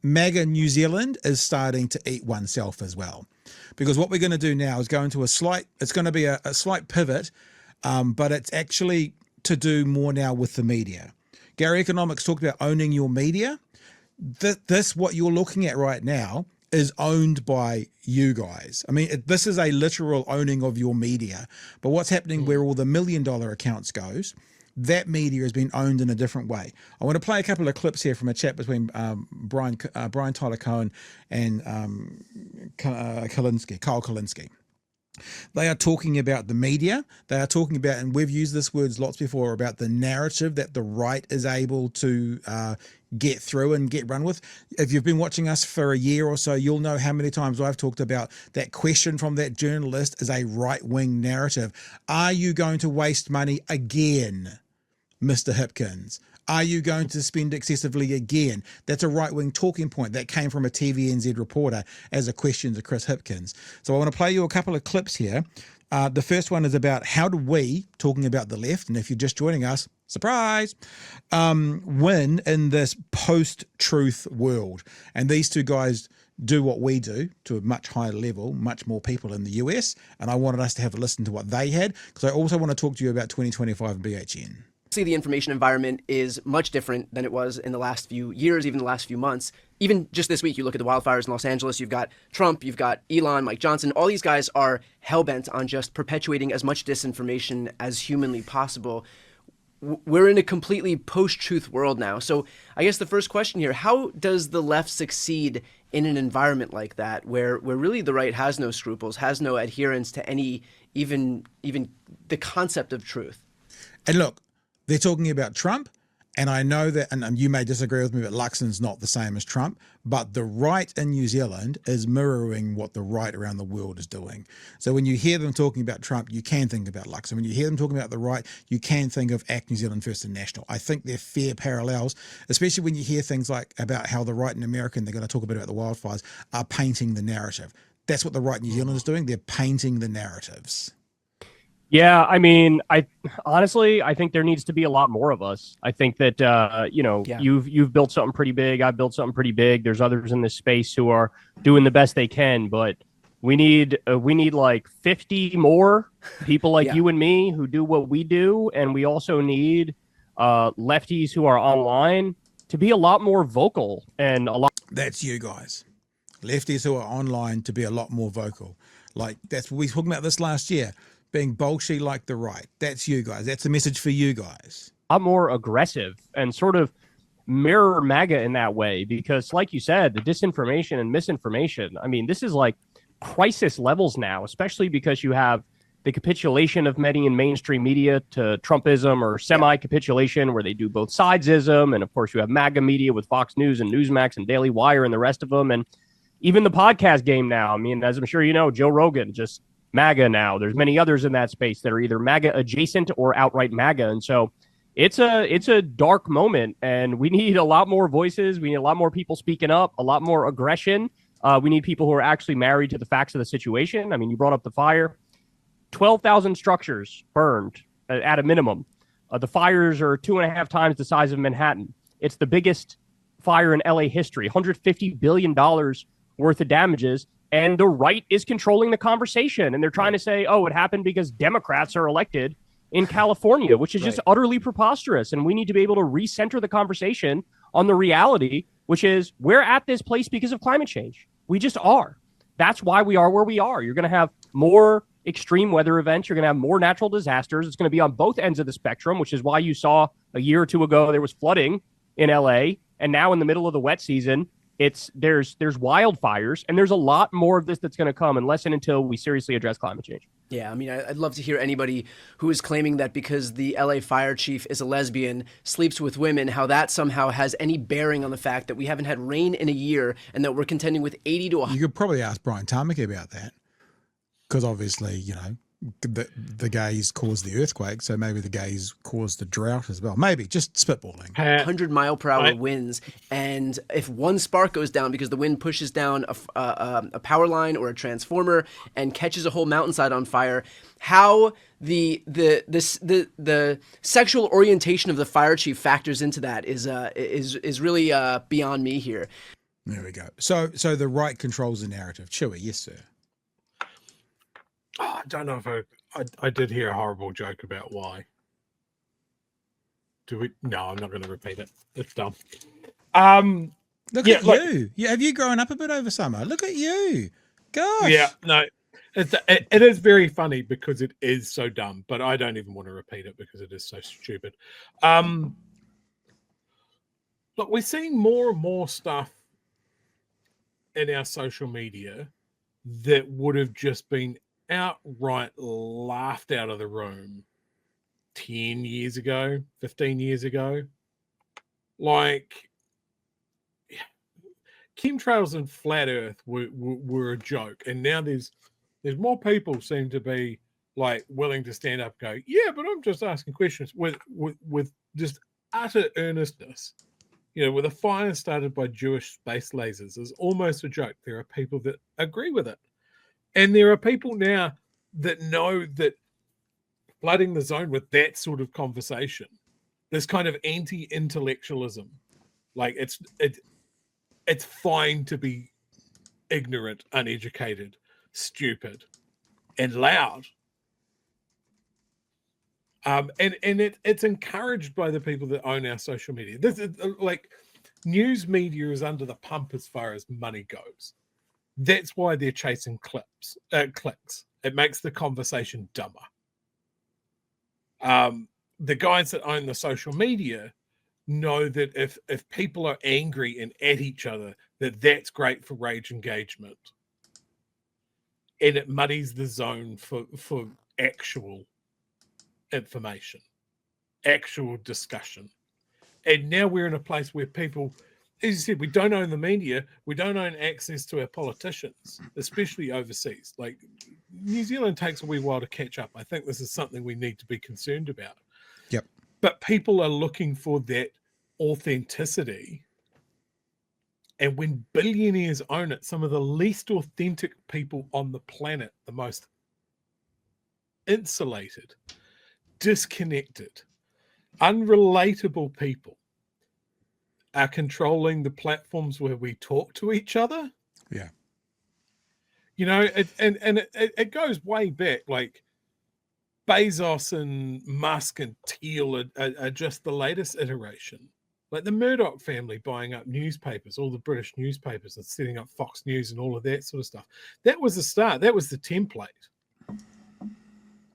MAGA New Zealand is starting to eat oneself as well. Because what we're going to do now is go into it's going to be a slight pivot, but it's actually to do more now with the media. Gary Economics talked about owning your media. This, what you're looking at right now, is owned by you guys. I mean, this is a literal owning of your media. But what's happening where all the $1 million accounts goes, that media has been owned in a different way. I want to play a couple of clips here from a chat between Brian Tyler Cohen and Kyle Kulinski. They are talking about the media. They are talking about, and we've used this words lots before, about the narrative that the right is able to get through and get run with. If you've been watching us for a year or so, you'll know how many times I've talked about that question from that journalist is a right-wing narrative. Are you going to waste money again, Mr. Hipkins? Are you going to spend excessively again? That's a right-wing talking point that came from a TVNZ reporter as a question to Chris Hipkins. So I want to play you a couple of clips here. The first one is about how do we, talking about the left, and if you're just joining us, surprise, win in this post-truth world. And these two guys do what we do to a much higher level, much more people in the US. And I wanted us to have a listen to what they had, because I also want to talk to you about 2025 and BHN. The information environment is much different than it was in the last few years, even the last few months. Even just this week, you look at the wildfires in Los Angeles, you've got Trump, you've got Elon, Mike Johnson. All these guys are hell-bent on just perpetuating as much disinformation as humanly possible. We're in a completely post-truth world now. So I guess the first question here, how does the left succeed in an environment like that, where really the right has no scruples, has no adherence to any, even the concept of truth? And look, they're talking about Trump, and I know that, and you may disagree with me, but Luxon's not the same as Trump, but the right in New Zealand is mirroring what the right around the world is doing. So when you hear them talking about Trump, you can think about Luxon. When you hear them talking about the right, you can think of ACT New Zealand First and National. I think they're fair parallels, especially when you hear things like about how the right in America, and they're going to talk a bit about the wildfires, are painting the narrative. That's what the right in New Zealand is doing. They're painting the narratives. Yeah, I mean, I think there needs to be a lot more of us. I think that you've built something pretty big. I've built something pretty big. There's others in this space who are doing the best they can, but we need like 50 more people like you and me who do what we do, and we also need lefties who are online to be a lot more vocal and a lot. That's you guys, lefties who are online, to be a lot more vocal. Like that's what we were talking about this last year. Being bolshy like the right. That's you guys. That's a message for you guys. A lot more aggressive and sort of mirror MAGA in that way, because like you said, the disinformation and misinformation, I mean, this is like crisis levels now, especially because you have the capitulation of many in mainstream media to Trumpism, or semi-capitulation where they do both sidesism. And of course you have MAGA media with Fox News and Newsmax and Daily Wire and the rest of them. And even the podcast game now, I mean, as I'm sure you know, Joe Rogan just MAGA now. There's many others in that space that are either MAGA adjacent or outright MAGA. And so it's a dark moment, and we need a lot more voices. We need a lot more people speaking up, a lot more aggression. We need people who are actually married to the facts of the situation. I mean, you brought up the fire. 12,000 structures burned at a minimum. The fires are 2.5 times the size of Manhattan. It's the biggest fire in LA history, $150 billion worth of damages. And the right is controlling the conversation. And they're trying to say, oh, it happened because Democrats are elected in California, which is just utterly preposterous. And we need to be able to recenter the conversation on the reality, which is we're at this place because of climate change. We just are. That's why we are where we are. You're going to have more extreme weather events. You're going to have more natural disasters. It's going to be on both ends of the spectrum, which is why you saw a year or two ago there was flooding in LA. And now in the middle of the wet season, there's wildfires, and there's a lot more of this that's going to come unless and until we seriously address climate change. Yeah, I mean, I'd love to hear anybody who is claiming that because the LA fire chief is a lesbian, sleeps with women, how that somehow has any bearing on the fact that we haven't had rain in a year and that we're contending with 80 to 100. You could probably ask Brian Tamaki about that, because obviously, you know, the gays caused the earthquake, so maybe the gays caused the drought as well. Maybe, just spitballing. 100-mile-per-hour winds, and if one spark goes down because the wind pushes down a power line or a transformer and catches a whole mountainside on fire, how the sexual orientation of the fire chief factors into that is really beyond me here. There we go. So the right controls the narrative. Chewie, yes, sir. Oh, I don't know if I did hear a horrible joke about why. Do we? No, I'm not going to repeat it. It's dumb. Look Yeah, at like- you. Have you grown up a bit over summer? Look at you. Gosh. Yeah, no, it is very funny because it is so dumb, but I don't even want to repeat it because it is so stupid. Look, we're seeing more and more stuff in our social media that would have just been outright laughed out of the room 10 years ago, 15 years ago. Like, chemtrails and flat Earth were a joke, and now there's more people seem to be like willing to stand up and go, yeah, but I'm just asking questions with just utter earnestness. You know, with a fire started by Jewish space lasers is almost a joke. There are people that agree with it, and there are people now that know that flooding the zone with that sort of conversation, this kind of anti-intellectualism, like it's fine to be ignorant, uneducated, stupid, and loud. And it's encouraged by the people that own our social media. This is like news media is under the pump as far as money goes. That's why they're chasing clicks. It makes the conversation dumber. The guys that own the social media know that if people are angry and at each other, that's great for rage engagement, and it muddies the zone for actual information, actual discussion. And now we're in a place where people, as you said, we don't own the media, we don't own access to our politicians, especially overseas. Like, New Zealand takes a wee while to catch up. I think this is something we need to be concerned about. Yep. But people are looking for that authenticity. And when billionaires own it, some of the least authentic people on the planet, the most insulated, disconnected, unrelatable people are controlling the platforms where we talk to each other. Yeah. You know, it goes way back. Like Bezos and Musk and Thiel are just the latest iteration. Like the Murdoch family buying up newspapers, all the British newspapers, and setting up Fox News and all of that sort of stuff. That was the start. That was the template.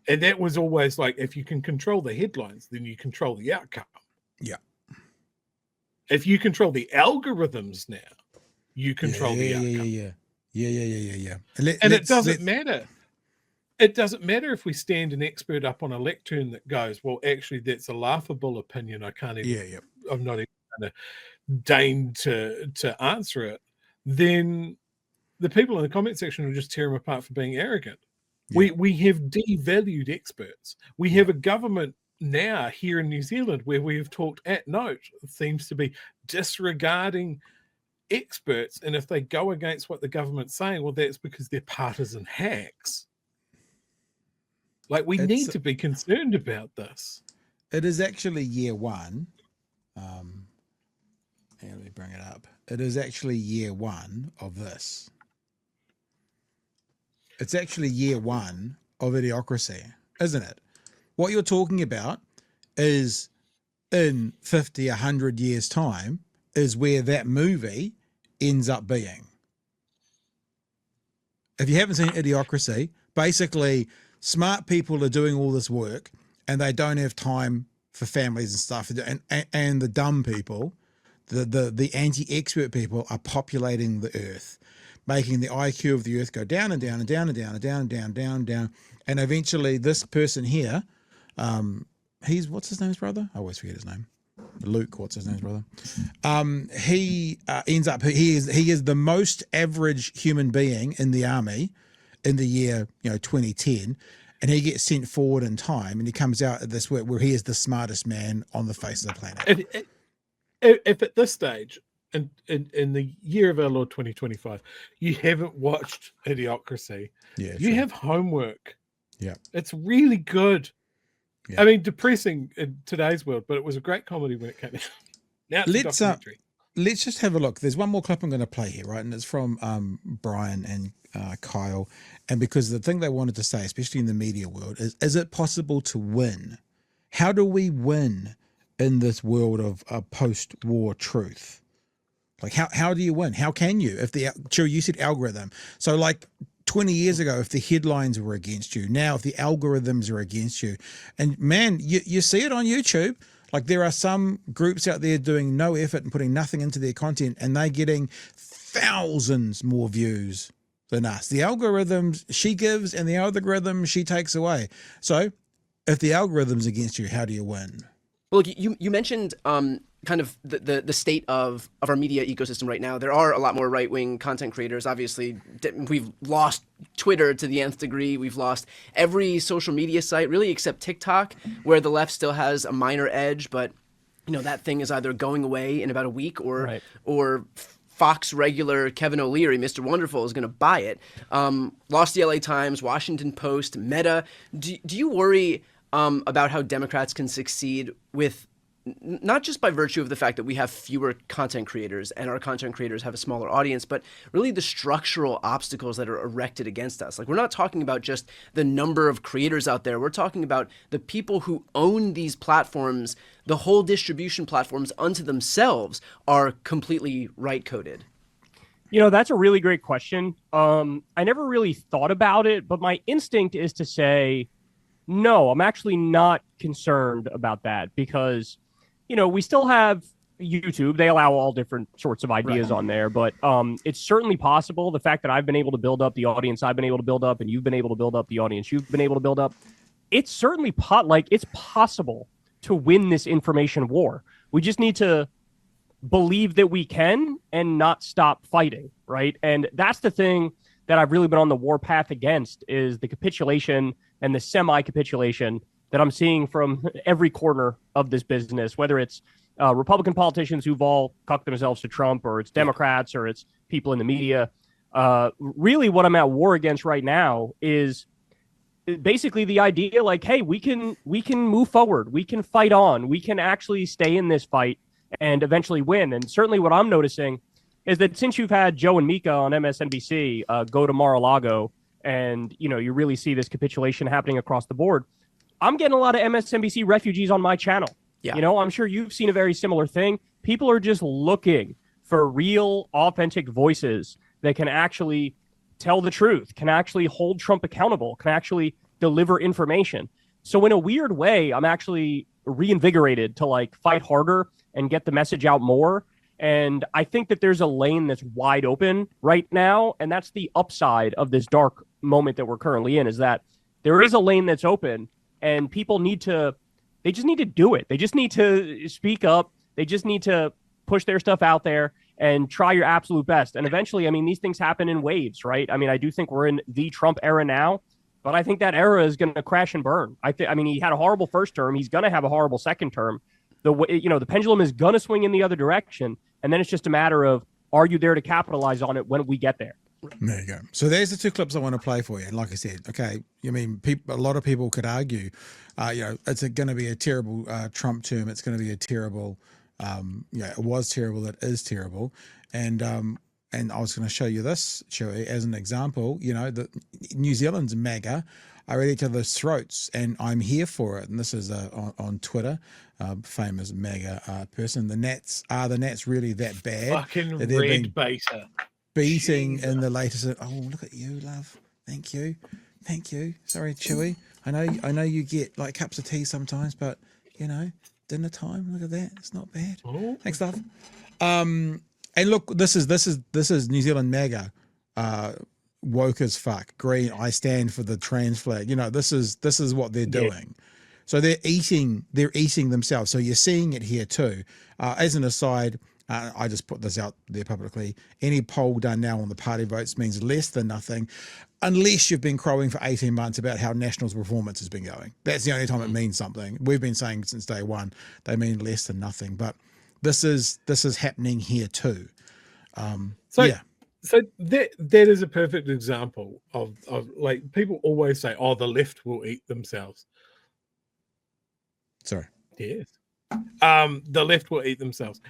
And that was always like, if you can control the headlines, then you control the outcome. Yeah. If you control the algorithms now, you control the outcome. Yeah. And it doesn't matter. It doesn't matter if we stand an expert up on a lectern that goes, well, actually, that's a laughable opinion. I can't even, I'm not even going to deign to answer it. Then the people in the comment section will just tear them apart for being arrogant. Yeah. We have devalued experts. We have a government now here in New Zealand where we have talked at note, it seems to be disregarding experts. And if they go against what the government's saying, well, that's because they're partisan hacks. Like, we need to be concerned about this. It is actually year one. Let me bring it up. It is actually year one of this. It's actually year one of Idiocracy, isn't it? What you're talking about is in 50, 100 years' time is where that movie ends up being. If you haven't seen Idiocracy, basically smart people are doing all this work and they don't have time for families and stuff. And the dumb people, the anti-expert people are populating the earth, making the IQ of the earth go down and down and down and down and down and down and down and down. And eventually this person here, what's his name's brother? I always forget his name. Luke, what's his name's brother? He ends up, he is the most average human being in the army in the year, 2010. And he gets sent forward in time and he comes out at this where he is the smartest man on the face of the planet. If at this stage, in the year of our Lord 2025, you haven't watched Idiocracy, you have homework. Yeah. It's really good. Yeah. I mean, depressing in today's world, but it was a great comedy when it came out. Now it's a documentary. let's just have a look. There's one more clip I'm going to play here, right? And it's from Brian and Kyle. And because the thing they wanted to say, especially in the media world, is it possible to win? How do we win in this world of post-war truth? Like, how do you win? How can you? If Chewie, you said algorithm. So like 20 years ago, if the headlines were against you, now if the algorithms are against you, and man, you see it on YouTube. Like there are some groups out there doing no effort and putting nothing into their content, and they're getting thousands more views than us. The algorithms she gives and the algorithm she takes away. So if the algorithm's against you, how do you win? Well, look, you mentioned kind of the state of our media ecosystem right now. There are a lot more right-wing content creators. Obviously, we've lost Twitter to the nth degree. We've lost every social media site, really, except TikTok, where the left still has a minor edge. But that thing is either going away in about a week, or Fox regular Kevin O'Leary, Mr. Wonderful, is going to buy it. Lost the LA Times, Washington Post, Meta. Do you worry about how Democrats can succeed with, not just by virtue of the fact that we have fewer content creators and our content creators have a smaller audience, but really the structural obstacles that are erected against us? Like, we're not talking about just the number of creators out there. We're talking about the people who own these platforms. The whole distribution platforms unto themselves are completely right-coded. That's a really great question. I never really thought about it, but my instinct is to say, no, I'm actually not concerned about that, because we still have YouTube. They allow all different sorts of ideas on there, but it's certainly possible. The fact that I've been able to build up the audience I've been able to build up, and you've been able to build up the audience you've been able to build up, it's certainly it's possible to win this information war. We just need to believe that we can and not stop fighting, right? And that's the thing that I've really been on the war path against, is the capitulation and the semi-capitulation that I'm seeing from every corner of this business, whether it's Republican politicians who've all cucked themselves to Trump, or it's Democrats, or it's people in the media. Really what I'm at war against right now is basically the idea, like, hey, we can move forward. We can fight on. We can actually stay in this fight and eventually win. And certainly what I'm noticing is that since you've had Joe and Mika on MSNBC go to Mar-a-Lago, and you really see this capitulation happening across the board, I'm getting a lot of MSNBC refugees on my channel. Yeah. I'm sure you've seen a very similar thing. People are just looking for real, authentic voices that can actually tell the truth, can actually hold Trump accountable, can actually deliver information. So in a weird way, I'm actually reinvigorated to fight harder and get the message out more. And I think that there's a lane that's wide open right now. And that's the upside of this dark moment that we're currently in, is that there is a lane that's open, and people they just need to do it. They just need to speak up. They just need to push their stuff out there and try your absolute best. And eventually, these things happen in waves, right? I do think we're in the Trump era now, but I think that era is going to crash and burn. He had a horrible first term. He's going to have a horrible second term. The pendulum is going to swing in the other direction. And then it's just a matter of, are you there to capitalize on it when we get there? There you go. So there's the two clips I want to play for you. And like I said, okay, a lot of people could argue, it's going to be a terrible Trump term. It's going to be a terrible, it was terrible. It is terrible. And I was going to show you this, Chewie, as an example. The New Zealand's MAGA are at each other's throats, and I'm here for it. And this is on Twitter, famous MAGA person. The Nats really that bad? Fucking red baiter. Beating in the latest. Oh, look at you, love. Thank you. Sorry, Chewie. I know you get cups of tea sometimes, but dinner time. Look at that. It's not bad. Oh. Thanks, love. And look, this is New Zealand MAGA. Woke as fuck. Green. I stand for the trans flag. This is what they're doing. So they're eating themselves. So you're seeing it here too. As an aside, I just put this out there publicly. Any poll done now on the party votes means less than nothing, unless you've been crowing for 18 months about how National's performance has been going. That's the only time it means something. We've been saying since day one, they mean less than nothing. But this is happening here too. So that is a perfect example of people always say, oh, the left will eat themselves. Sorry. Yes. The left will eat themselves.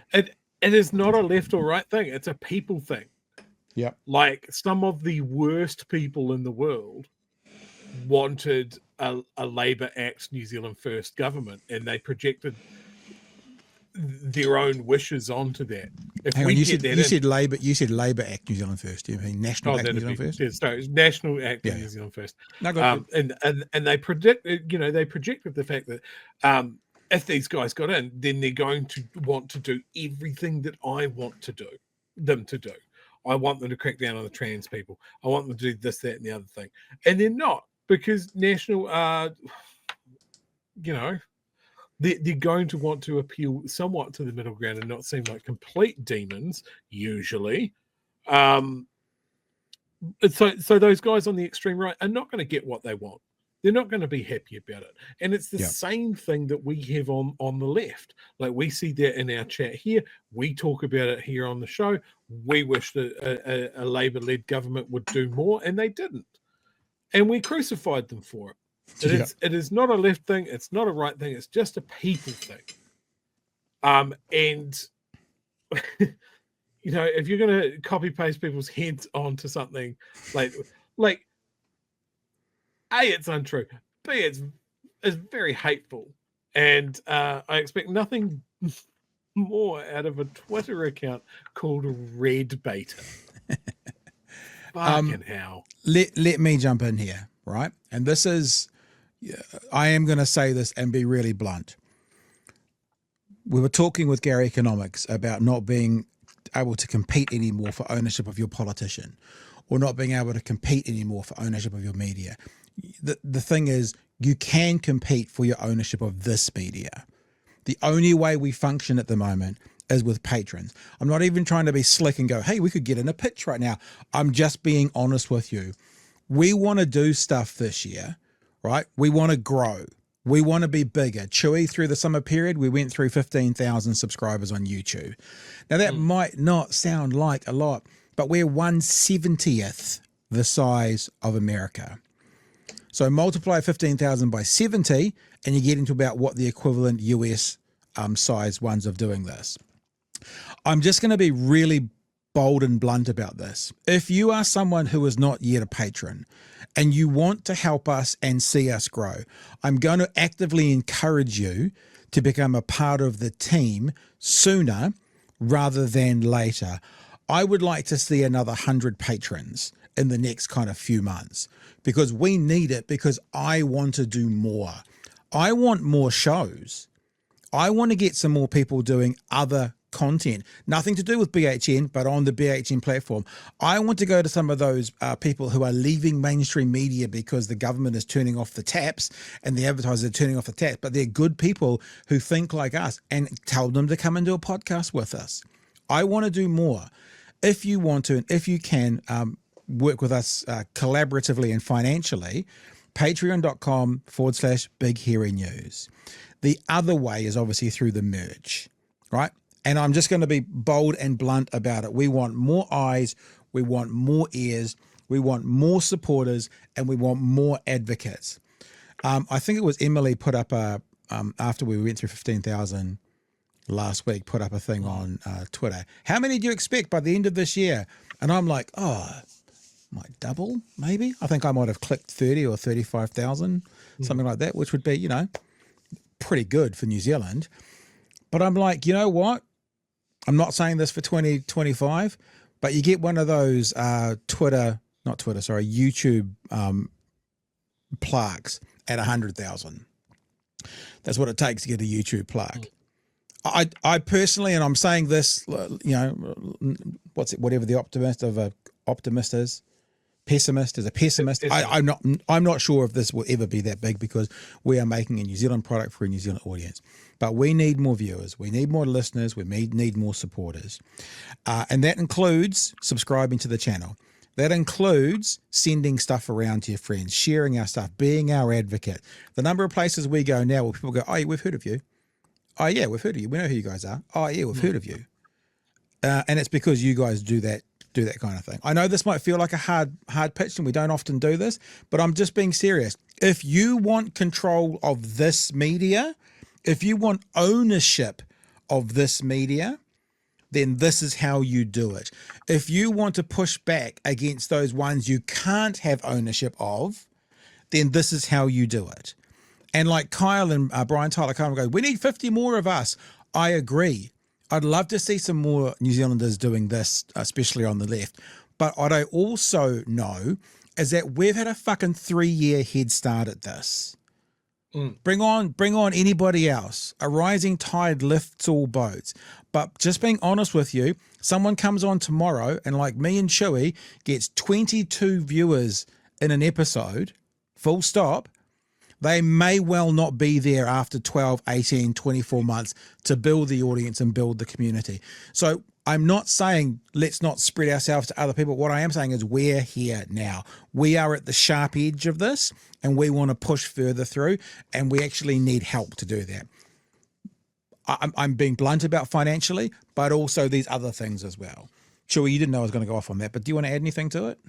it is not a left or right thing. It's a people thing. Yep. Like some of the worst people in the world wanted a Labour Act New Zealand First government, and they projected their own wishes onto that. If Hang we on, you get said that you in, said Labour Act New Zealand First. Do you mean National Act New Zealand First? Sorry, National Act Yeah. New Zealand First. No, good. And they projected the fact that if these guys got in, then they're going to want to do everything that I want to do them to do. I want them to crack down on the trans people. I want them to do this, that, and the other thing. And they're not, because National they're going to want to appeal somewhat to the middle ground and not seem like complete demons, usually. So those guys on the extreme right are not going to get what they want. They're not going to be happy about it. And it's the same thing that we have on the left. Like, we see that in our chat here. We talk about it here on the show. We wish that a Labour-led government would do more, and they didn't. And we crucified them for it. It is not a left thing. It's not a right thing. It's just a people thing. And if you're going to copy paste people's heads onto something like A, it's untrue. B, it's very hateful. And I expect nothing more out of a Twitter account called Red Beta. Fucking hell. Let me jump in here, right? And this is, I am going to say this and be really blunt. We were talking with Gary Economics about not being able to compete anymore for ownership of your politician, or not being able to compete anymore for ownership of your media. The thing is, you can compete for your ownership of this media. The only way we function at the moment is with patrons. I'm not even trying to be slick and go, hey, we could get in a pitch right now. I'm just being honest with you. We want to do stuff this year, right? We want to grow. We want to be bigger. Chewie, through the summer period, we went through 15,000 subscribers on YouTube. Now, that might not sound like a lot, but we're 1/70th the size of America. So multiply 15,000 by 70, and you get into about what the equivalent US size ones of doing this. I'm just going to be really bold and blunt about this. If you are someone who is not yet a patron and you want to help us and see us grow, I'm going to actively encourage you to become a part of the team sooner rather than later. I would like to see another 100 patrons in the next kind of few months, because we need it, because I want to do more. I want more shows. I want to get some more people doing other content, nothing to do with BHN, but on the BHN platform. I want to go to some of those people who are leaving mainstream media because the government is turning off the taps and the advertisers are turning off the taps, but they're good people who think like us, and tell them to come and do a podcast with us. I want to do more. If you want to, and if you can, work with us collaboratively and financially, patreon.com/Big Hairy News. The other way is obviously through the merch, right? And I'm just going to be bold and blunt about it. We want more eyes, we want more ears, we want more supporters, and we want more advocates. I think it was Emily put up after we went through 15,000 last week, put up a thing on Twitter. How many do you expect by the end of this year? And I'm like, might double, maybe. I think I might have clicked 30 or 35,000, something like that, which would be, pretty good for New Zealand. But I'm like, you know what? I'm not saying this for 2025, but you get one of those YouTube plaques at 100,000. That's what it takes to get a YouTube plaque. I personally, and I'm saying this, whatever the optimist is. Pessimist is a pessimist. I'm not sure if this will ever be that big, because we are making a New Zealand product for a New Zealand audience. But we need more viewers, we need more listeners, we need more supporters, and that includes subscribing to the channel. That includes sending stuff around to your friends, sharing our stuff, being our advocate. The number of places we go now where people go, "Oh yeah, we've heard of you. Oh yeah, we've heard of you. We know who you guys are. Oh yeah, we've heard of you," and it's because you guys do that kind of thing. I know this might feel like a hard pitch, and we don't often do this, but I'm just being serious. If you want control of this media, if you want ownership of this media, then this is how you do it. If you want to push back against those ones you can't have ownership of, then this is how you do it. And like Kyle and Brian Tyler Cohen go, we need 50 more of us. I agree. I'd love to see some more New Zealanders doing this, especially on the left. But what I also know is that we've had a fucking 3-year head start at this. Bring on anybody else. A rising tide lifts all boats. But just being honest with you, someone comes on tomorrow and like me and Chewie gets 22 viewers in an episode, full stop. They may well not be there after 12, 18, 24 months to build the audience and build the community. So I'm not saying let's not spread ourselves to other people. What I am saying is we're here now. We are at the sharp edge of this and we want to push further through, and we actually need help to do that. I'm being blunt about financially, but also these other things as well. Chewie, you didn't know I was going to go off on that, but do you want to add anything to it?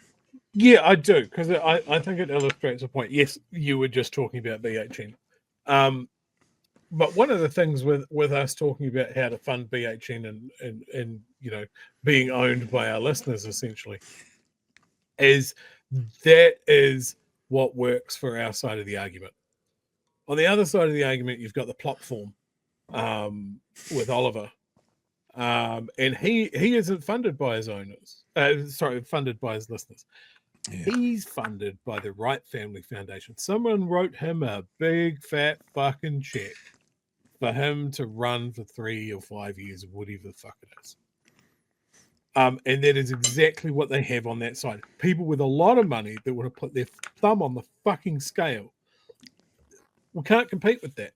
Yeah, I do, because I think it illustrates a point. Yes, you were just talking about BHN. But one of the things with us talking about how to fund BHN and you know, being owned by our listeners essentially is that is what works for our side of the argument. On the other side of the argument, you've got the platform with Oliver. And he isn't funded by his owners. Funded by his listeners. Yeah. He's funded by the Wright Family Foundation. Someone wrote him a big fat fucking check for him to run for 3 or 5 years, whatever the fuck it is. And that is exactly what they have on that side. People with a lot of money that would have put their thumb on the fucking scale. We can't compete with that.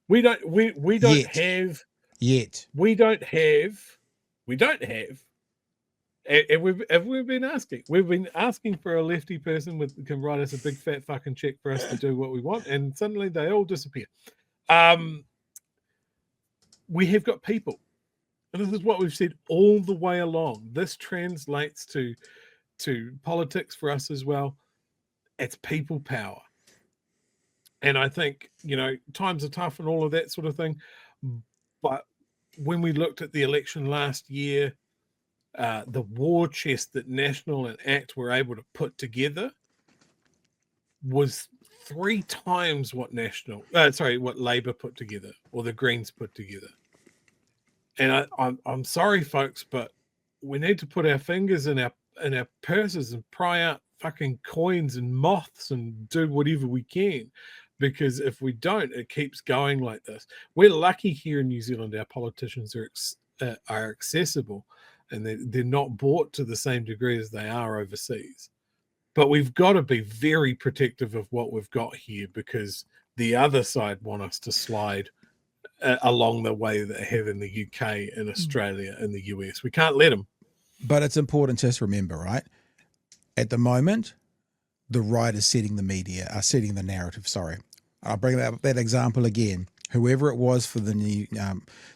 We don't have. And we've been asking. We've been asking for a lefty person that can write us a big fat fucking check for us to do what we want, and suddenly they all disappear. We have got people, and this is what we've said all the way along. This translates to politics for us as well. It's people power, and I think, you know, times are tough and all of that sort of thing. But when we looked at the election last year, the war chest that National and ACT were able to put together was 3 times what what Labour put together, or the Greens put together. And I'm sorry, folks, but we need to put our fingers in our purses and pry out fucking coins and moths and do whatever we can, because if we don't, it keeps going like this. We're lucky here in New Zealand; our politicians are accessible, and they're not bought to the same degree as they are overseas. But we've got to be very protective of what we've got here, because the other side want us to slide along the way that they have in the UK, in Australia, and the US. We can't let them. But it's important to just remember, right? At the moment, the right is setting the narrative. Sorry. I'll bring that example again. Whoever it was for the new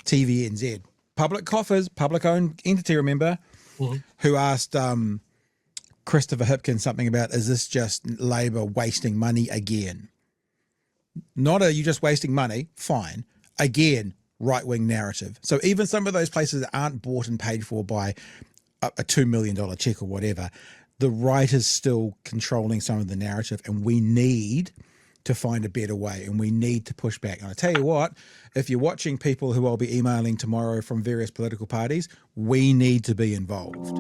TVNZ, public coffers, public-owned entity, remember, who asked Christopher Hipkins something about, is this just Labour wasting money again? Not are you just wasting money? Fine. Again, right-wing narrative. So even some of those places that aren't bought and paid for by a $2 million check or whatever, the right is still controlling some of the narrative, and we need to find a better way, and we need to push back. And I tell you what, if you're watching people who I'll be emailing tomorrow from various political parties, we need to be involved.